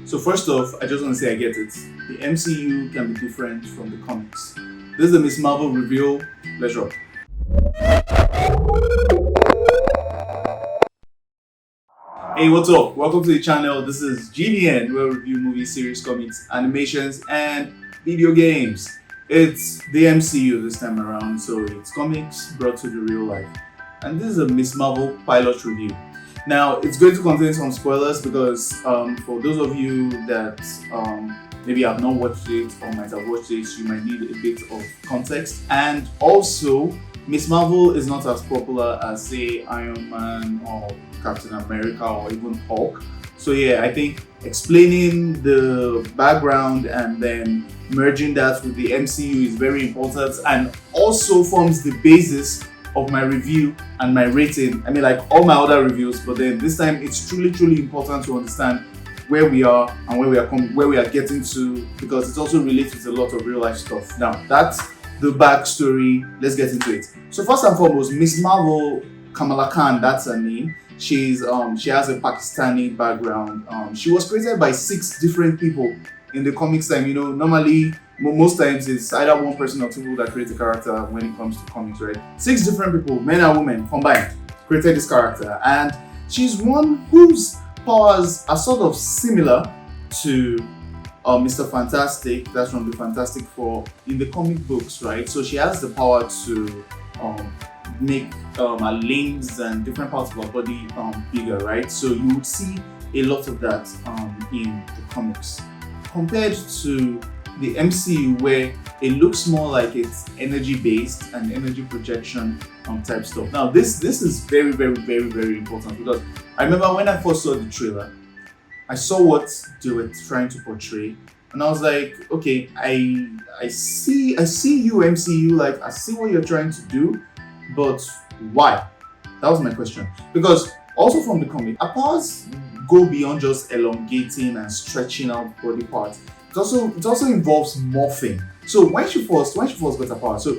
So first off, I just want to say I get it. The MCU can be different from the comics. This is the Miss Marvel review. Let's rock. Hey, what's up? Welcome to the channel. This is GVN, where we review movies, series, comics, animations, and video games. It's the MCU this time around, so it's comics brought to the real life. And this is a Miss Marvel pilot review. Now, it's going to contain some spoilers because for those of you that maybe have not watched it or might have watched it, you might need a bit of context. And also, Miss Marvel is not as popular as, say, Iron Man or Captain America or even Hulk. So yeah, I think explaining the background and then merging that with the MCU is very important and also forms the basis of my review and my rating. I mean, like all my other reviews, but then this time it's truly important to understand where we are and where we are getting to, because it also relates with a lot of real life stuff. Now, that's the backstory. Let's get into it. So first and foremost, Miss Marvel, Kamala Khan, that's her name. She has a Pakistani background. She was created by 6 different people in the comics time. You know, normally most times it's either one person or 2 people that create a character when it comes to comics, right? 6 different people, men and women combined, created this character, and she's one whose powers are sort of similar to Mr. Fantastic. That's from the Fantastic Four in the comic books, right? So she has the power to make her limbs and different parts of her body bigger, right? So you would see a lot of that in the comics compared to the MCU, where it looks more like it's energy based and energy projection type stuff. Now this is very important, because I remember when I first saw the trailer, I saw what they were trying to portray, and I was like, okay, I see you MCU, like I see what you're trying to do, but why? That was my question. Because also from the comic, her powers go beyond just elongating and stretching out body parts. It also involves morphing. So when she first got her power, so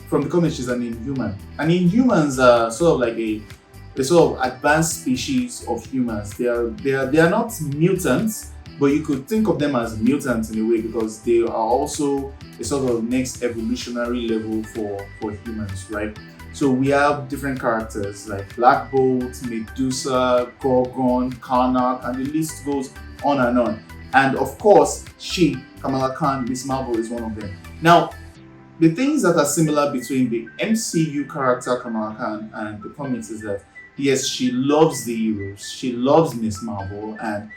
from the comic, she's an Inhuman. And Inhumans are sort of like a sort of advanced species of humans. They are not mutants, but you could think of them as mutants in a way, because they are also a sort of next evolutionary level for humans, right? So we have different characters like Black Bolt, Medusa, Gorgon, Karnak, and the list goes on and on. And of course, she, Kamala Khan, Miss Marvel, is one of them. Now, the things that are similar between the MCU character Kamala Khan and the comics is that, yes, she loves the heroes, she loves Miss Marvel, and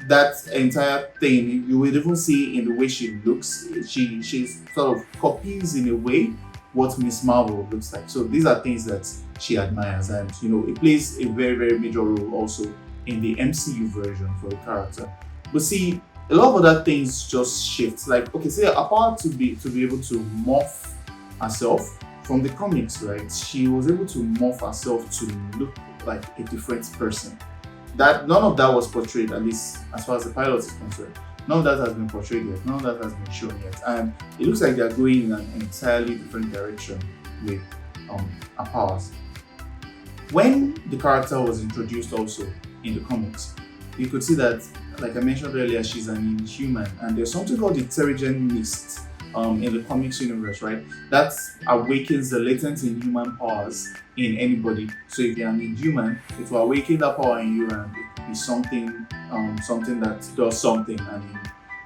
that entire thing you will even see in the way she looks. She sort of copies in a way what Miss Marvel looks like. So these are things that she admires, and you know, it plays a very major role also in the MCU version for the character. But see, a lot of other things just shift. Like, okay, say apart to be able to morph herself from the comics, right? She was able to morph herself to look like a different person. That none of that was portrayed, at least as far as the pilot is concerned. None of that has been portrayed yet. None of that has been shown yet, and it looks like they are going in an entirely different direction with her powers. When the character was introduced also in the comics, you could see that, like I mentioned earlier, she's an Inhuman, and there's something called the Terrigen Mist in the comics universe, right? That awakens the latent Inhuman powers in anybody. So if you're an Inhuman, it will awaken that power in you, and it could be something that does something. And in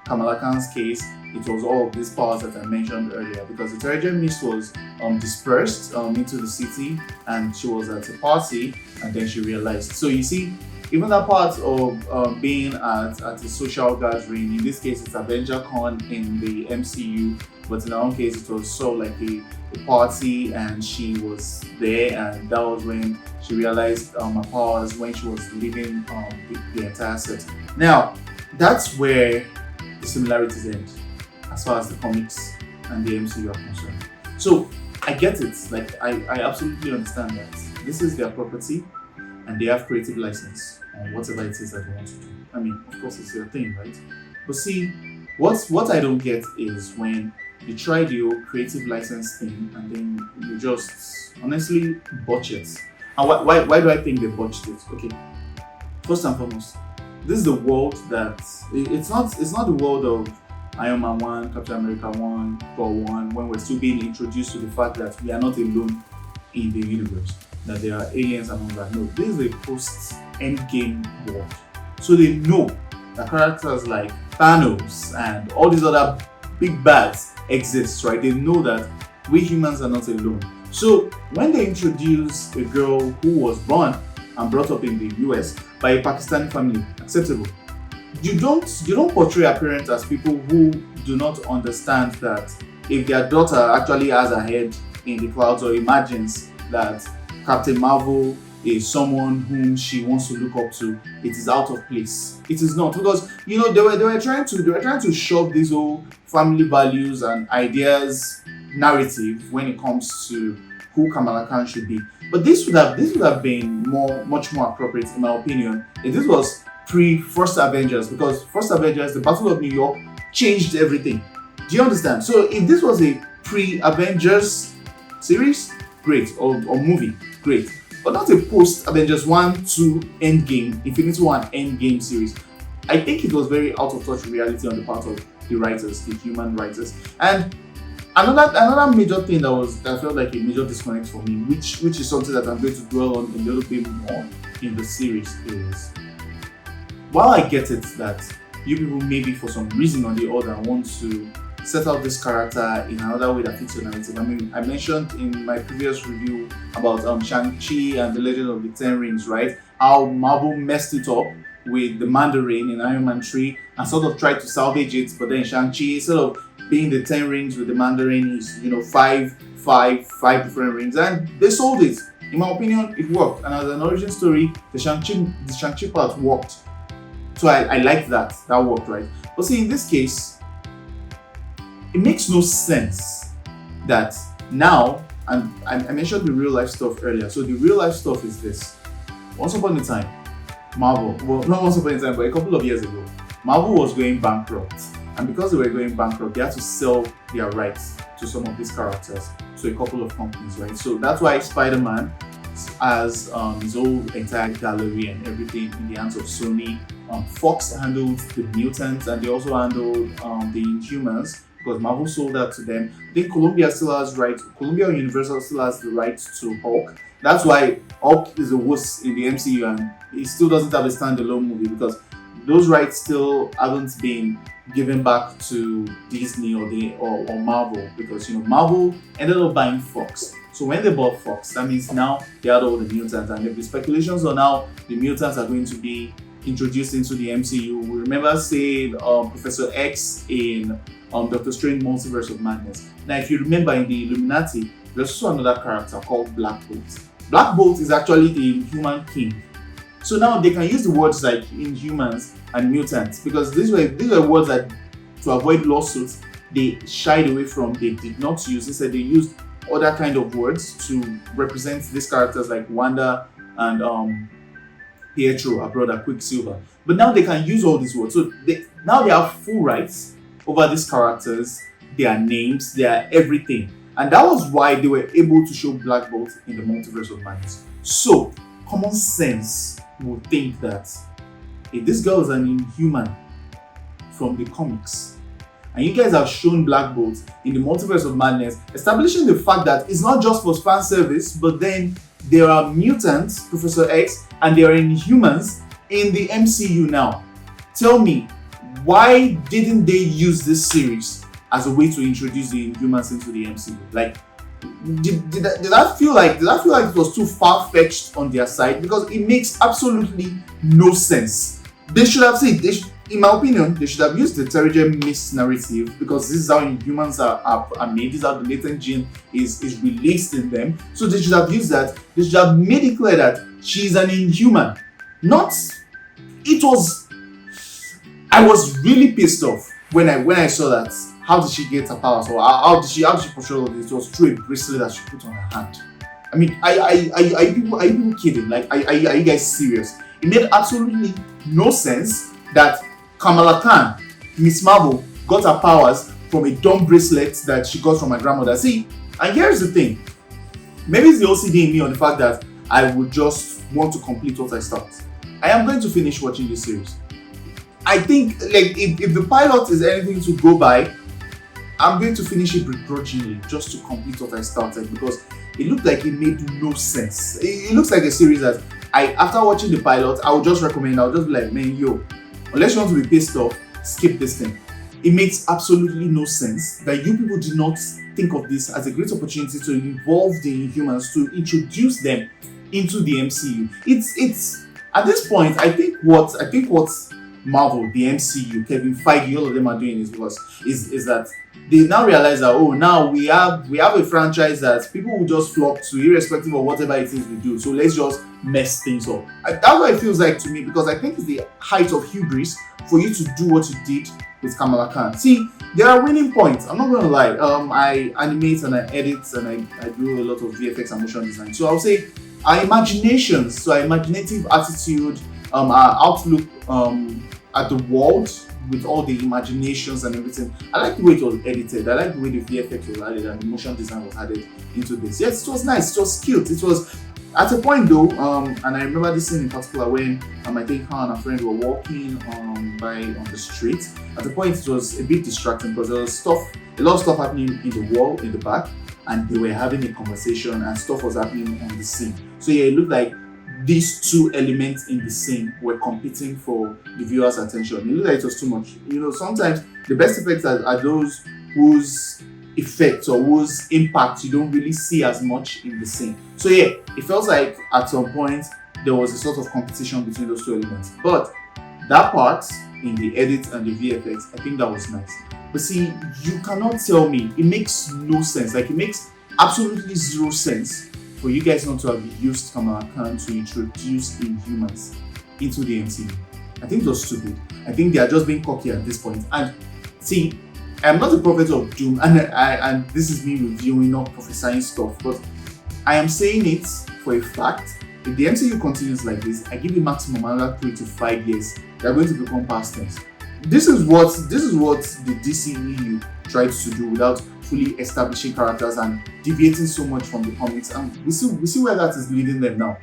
Kamala Khan's case, it was all of these powers that I mentioned earlier, because the Terrigen Mist was dispersed into the city, and she was at a party, and then she realized. So you see, even that part of being at a social gathering, in this case it's Avenger Con in the MCU, but in our own case it was sort of like a party, and she was there, and that was when she realized her powers, when she was leaving the entire set. Now, that's where the similarities end as far as the comics and the MCU are concerned. So I get it, like I absolutely understand that this is their property, and they have creative license on whatever it is that they want to do. I mean, of course, it's their thing, right? But see, what I don't get is when you try the whole creative license thing, and then you just honestly botch it. And why do I think they botched it? Okay, first and foremost, this is the world that it's not the world of Iron Man 1, Captain America 1, Thor 1, when we're still being introduced to the fact that we are not alone in the universe, that there are aliens and all that. No, this is a post-endgame world. So they know that characters like Thanos and all these other big bads exist, right? They know that we humans are not alone. So when they introduce a girl who was born and brought up in the US by a Pakistani family, acceptable. You don't portray our parents as people who do not understand that if their daughter actually has a head in the clouds or imagines that Captain Marvel is someone whom she wants to look up to, it is out of place. It is not, because they were trying to shove these whole family values and ideas narrative when it comes to who Kamala Khan should be. But this would have been much more appropriate, in my opinion, if this was pre-First Avengers, because First Avengers, the Battle of New York, changed everything. Do you understand? So if this was a pre-Avengers series, great, or movie, great, but not a post-Avengers 1, 2, Endgame, Infinity War and Endgame series. I think it was very out of touch with reality on the part of the writers, the human writers. And another major thing that felt like a major disconnect for me, which is something that I'm going to dwell on a little bit more in the series, is while I get it that you people maybe for some reason or the other want to set out this character in another way that fits your narrative. I mean, I mentioned in my previous review about Shang-Chi and the Legend of the Ten Rings, right? How Marvel messed it up with the Mandarin in Iron Man 3 and sort of tried to salvage it, but then Shang-Chi, instead of being the 10 rings with the Mandarin, is five different rings, and they sold it. In my opinion, it worked, and as an origin story, the Shang-Chi part worked. So I liked that worked, right? But see, in this case, it makes no sense that now, and I mentioned the real life stuff earlier. So the real life stuff is this: once upon a time, Marvel, well, not once upon a time, but a couple of years ago, Marvel was going bankrupt. And because they were going bankrupt, they had to sell their rights to some of these characters to a couple of companies, right? So that's why Spider-Man has his whole entire gallery and everything in the hands of Sony. Fox handled the mutants, and they also handled the Inhumans, because Marvel sold that to them. I think Columbia or Universal still has the rights to Hulk. That's why Hulk is a wuss in the MCU, and he still doesn't have a standalone movie, because those rights still haven't been given back to Disney or Marvel, because Marvel ended up buying Fox. So when they bought Fox, that means now they had all the mutants, and there be speculations on how the mutants are going to be introduced into the MCU. We remember seeing Professor X in Doctor Strange Multiverse of Madness. Now, if you remember, in the Illuminati, there's also another character called Black Bolt. Black Bolt is actually the Inhuman King. So now they can use the words like Inhumans and mutants, because these were words that, to avoid lawsuits, they shied away from. They did not use. Instead, they used other kind of words to represent these characters like Wanda and Pietro, our brother Quicksilver. But now they can use all these words. So now they have full rights over these characters, their names, their everything. And that was why they were able to show Black Bolt in the Multiverse of Madness. So common sense would think that if this girl is an Inhuman from the comics, and you guys have shown Black Bolt in the Multiverse of Madness, establishing the fact that it's not just for fan service, but then there are mutants, Professor X, and there are Inhumans in the MCU now. Tell me, why didn't they use this series as a way to introduce the Inhumans into the MCU? Like, did I feel like it was too far-fetched on their side? Because it makes absolutely no sense. They should have said, in my opinion, they should have used the Terrigen Mist narrative, because this is how Inhumans are made. This is how the latent gene is released in them. So they should have used that. They should have made it clear that she's an Inhuman. I was really pissed off when I saw that. How did she get her powers, or how did she portray all this? It was through a bracelet that she put on her hand. I mean, are you people kidding? Like, are you guys serious? It made absolutely no sense that Kamala Khan, Miss Marvel, got her powers from a dumb bracelet that she got from her grandmother. See, and here's the thing. Maybe it's the OCD in me on the fact that I would just want to complete what I start. I am going to finish watching this series. I think like if the pilot is anything to go by, I'm going to finish it begrudgingly just to complete what I started, because it looked like it made no sense. It looks like a series that after watching the pilot, I would just recommend. I'll just be like, man, yo, unless you want to be pissed off, skip this thing. It makes absolutely no sense that you people did not think of this as a great opportunity to involve the Inhumans, to introduce them into the MCU. It's at this point, I think what Marvel, the MCU, Kevin Feige, all of them are doing is that they now realize that, oh, now we have a franchise that people will just flock to irrespective of whatever it is we do. So let's just mess things up. That's what it feels like to me, because I think it's the height of hubris for you to do what you did with Kamala Khan. See, there are winning points. I'm not going to lie. I animate and I edit and I do a lot of VFX and motion design. So I'll say our imaginations, so our imaginative attitude, our outlook at the world, with all the imaginations and everything. I like the way it was edited. I like the way the VFX was added and the motion design was added into this. Yes, it was nice. It was cute. It was at a point though, and I remember this scene in particular when I think her and her friend were walking on the street. At the point, it was a bit distracting because there was a lot of stuff happening in the wall in the back, and they were having a conversation and stuff was happening on the scene. So yeah, it looked like these two elements in the scene were competing for the viewer's attention. It looked like it was too much. You know, sometimes the best effects are those whose effects or whose impact you don't really see as much in the scene. So yeah, it felt like at some point there was a sort of competition between those two elements. But that part in the edit and the VFX, I think that was nice. But see, you cannot tell me, it makes no sense. Like, it makes absolutely zero sense for you guys not to have used Kamala Khan to introduce Inhumans into the MCU. I think it was stupid. I think they are just being cocky at this point. And see, I'm not a prophet of doom, and this is me reviewing, not prophesying stuff, but I am saying it for a fact. If the MCU continues like this, I give it maximum another 3 to 5 years. They're going to become past tense. This is what the DCEU tried to do without fully establishing characters and deviating so much from the comics, and we see where that is leading them now.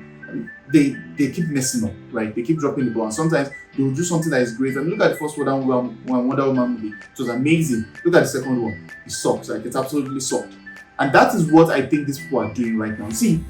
They keep messing up, right? They keep dropping the ball, and sometimes they will do something that is great. I mean, look at the first Wonder Woman movie. It was amazing. Look at the second one. It sucked. Like, it absolutely sucked. And that is what I think these people are doing right now. See,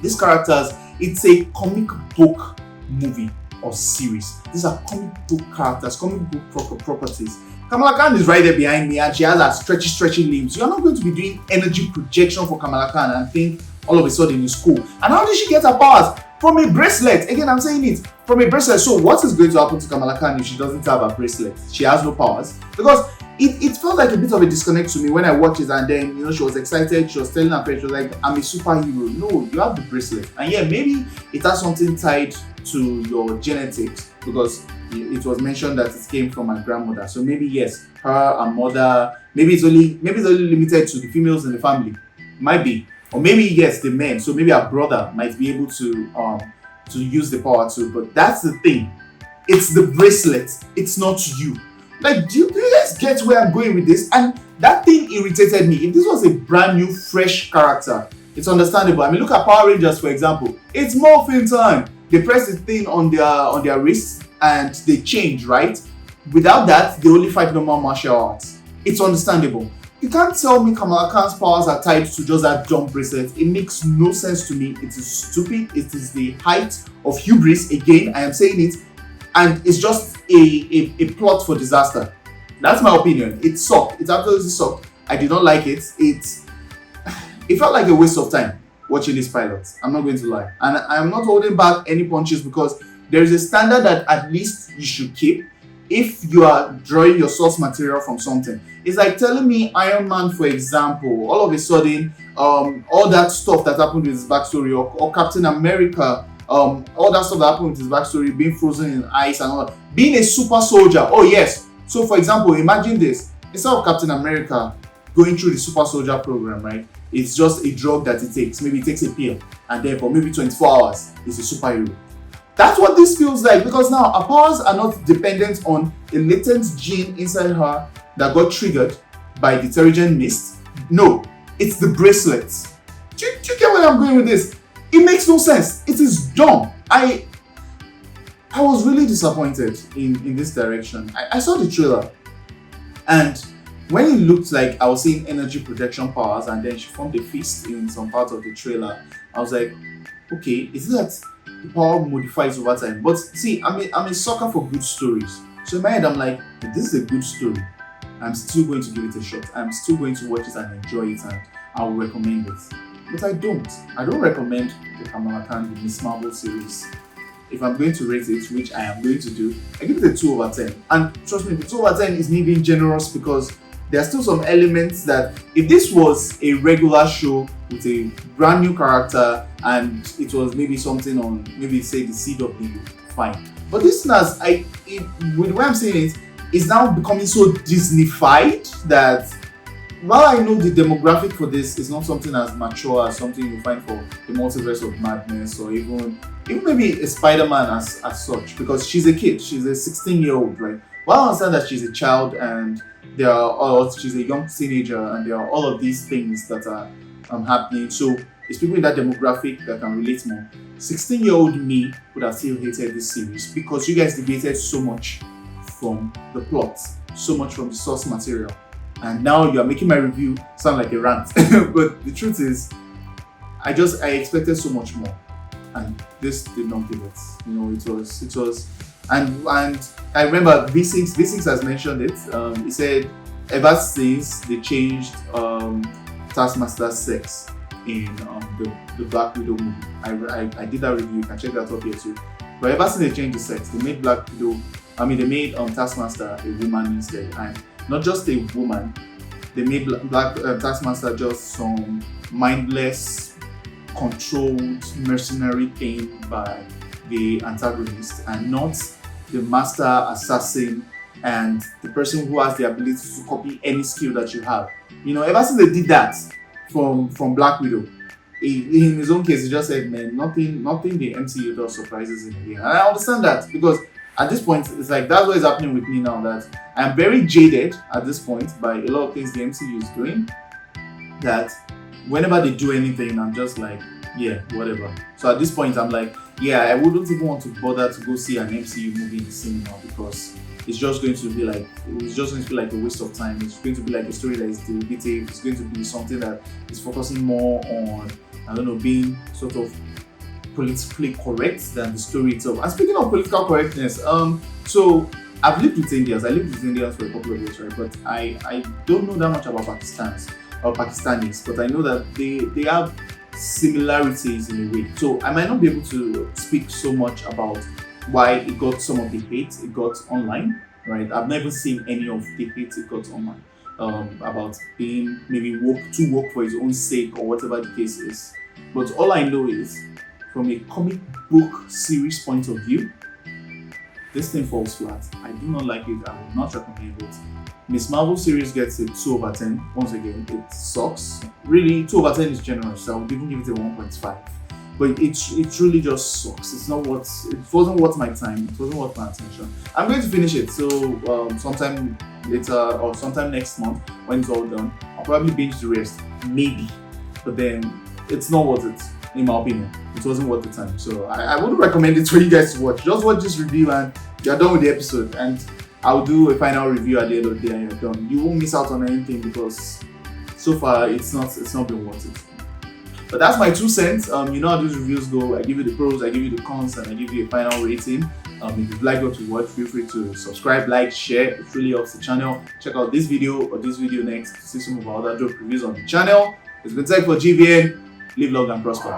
these characters, it's a comic book movie or series. These are comic book characters, comic book properties. Kamala Khan is right there behind me, and she has her stretchy limbs. You're not going to be doing energy projection for Kamala Khan and think all of a sudden it's cool. And how did she get her powers? From a bracelet. Again, I'm saying it. From a bracelet. So what is going to happen to Kamala Khan if she doesn't have a bracelet? She has no powers. Because it felt like a bit of a disconnect to me when I watched it, and then, you know, she was excited. She was telling her friend, she was like, I'm a superhero. No, you have the bracelet. And yeah, maybe it has something tied to your genetics, because it was mentioned that it came from my grandmother. So maybe yes, her and mother, maybe it's only limited to the females in the family. Might be. Or maybe yes, the men. So maybe our brother might be able to use the power too. But that's the thing. It's the bracelet. It's not you. Like, do you guys get where I'm going with this? And that thing irritated me. If this was a brand new, fresh character, it's understandable. I mean, look at Power Rangers, for example. It's morphing time. They press the thing on their wrists and they change, right? Without that, they only fight normal martial arts. It's understandable. You can't tell me Kamala Khan's powers are tied to just that dumb bracelet. It makes no sense to me. It is stupid. It is the height of hubris. Again, I am saying it. And it's just a plot for disaster. That's my opinion. It sucked. It absolutely sucked. I did not like it. It felt like a waste of time watching these pilots. I'm not going to lie. And I'm not holding back any punches, because there is a standard that at least you should keep if you are drawing your source material from something. It's like telling me Iron Man, for example, all of a sudden, all that stuff that happened with his backstory, or Captain America, all that stuff that happened with his backstory, being frozen in ice and all that, being a super soldier. Oh yes. So for example, imagine this. Instead of Captain America going through the super soldier program, right? It's just a drug that he takes. Maybe he takes a pill, and then for maybe 24 hours, he's a superhero. That's what this feels like, because now her powers are not dependent on a latent gene inside her that got triggered by the Terrigen mist. No, it's the bracelet. Do you get where I'm going with this? It makes no sense. It is dumb. I was really disappointed in this direction. I saw the trailer, and when it looked like I was seeing energy projection powers and then she formed a fist in some part of the trailer, I was like, okay, is it that the power modifies over time? But see, I'm a sucker for good stories. So in my head, I'm like, if this is a good story, I'm still going to give it a shot. I'm still going to watch it and enjoy it, and I will recommend it. But I don't. I don't recommend the Kamala Khan, the Miss Marvel series. If I'm going to rate it, which I am going to do, I give it a 2 over 10. And trust me, the 2 over 10 is me being generous, because there are still some elements that if this was a regular show with a brand new character and it was maybe something on, maybe say the CW, fine. But this has, with the way I'm saying it, is now becoming so Disney-fied that while I know the demographic for this is not something as mature as something you find for the Multiverse of Madness, or even maybe a Spider-Man as such, because she's a kid, she's a 16-year-old, right? Well, I understand that she's a child and she's a young teenager, and there are all of these things that are happening. So it's people in that demographic that can relate more. 16-year-old me would have still hated this series because you guys debated so much from the plot, so much from the source material, and now you are making my review sound like a rant. But the truth is, I expected so much more, and this did not give it. It was, and I remember V6 has mentioned it. He said ever since they changed Taskmaster's sex in the Black Widow movie, I did that review. You can check that up here too. But ever since they changed the sex, they made they made Taskmaster a woman instead, and not just a woman. They made Taskmaster just some mindless, controlled mercenary thing by the antagonist, and not the master assassin and the person who has the ability to copy any skill that you have. Ever since they did that from Black Widow, in his own case, he just said, man, nothing the MCU does surprises him again. And I understand that, because at this point, it's like that's what is happening with me now, that I'm very jaded at this point by a lot of things the MCU is doing, that whenever they do anything, I'm just like, yeah, whatever. So at this point, I'm like, yeah, I wouldn't even want to bother to go see an MCU movie in the cinema, because it's just going to be like a waste of time. It's going to be like a story that is derivative. It's going to be something that is focusing more on, being sort of politically correct than the story itself. And speaking of political correctness, so I've lived with Indians. I lived with Indians for a couple of years, right? But I don't know that much about Pakistanis, but I know that they have similarities in a way. So I might not be able to speak so much about why it got some of the hate it got online, right? I've never seen any of the hate it got online about being maybe too woke for his own sake or whatever the case is. But all I know is, from a comic book series point of view, this thing falls flat. I do not like it. I will not recommend it. Miss Marvel series gets a 2 over 10. Once again, it sucks. Really, 2 over 10 is generous. So I would even give it a 1.5. But it truly just sucks. It wasn't worth my time. It wasn't worth my attention. I'm going to finish it. So sometime later or sometime next month, when it's all done, I'll probably binge the rest. Maybe. But then it's not worth it, in my opinion. It wasn't worth the time. So I wouldn't recommend it for you guys to watch. Just watch this review and you're done with the episode. And I'll do a final review at the end of the day and you're done. You won't miss out on anything, because so far it's not been worth it. But that's my 2 cents. You know how these reviews go. I give you the pros, I give you the cons, and I give you a final rating. If you'd like what to watch, feel free to subscribe, like, share. It really helps the channel. Check out this video or this video next to see some of our other dope reviews on the channel. It's been Tech for GVN. Live long and prosper.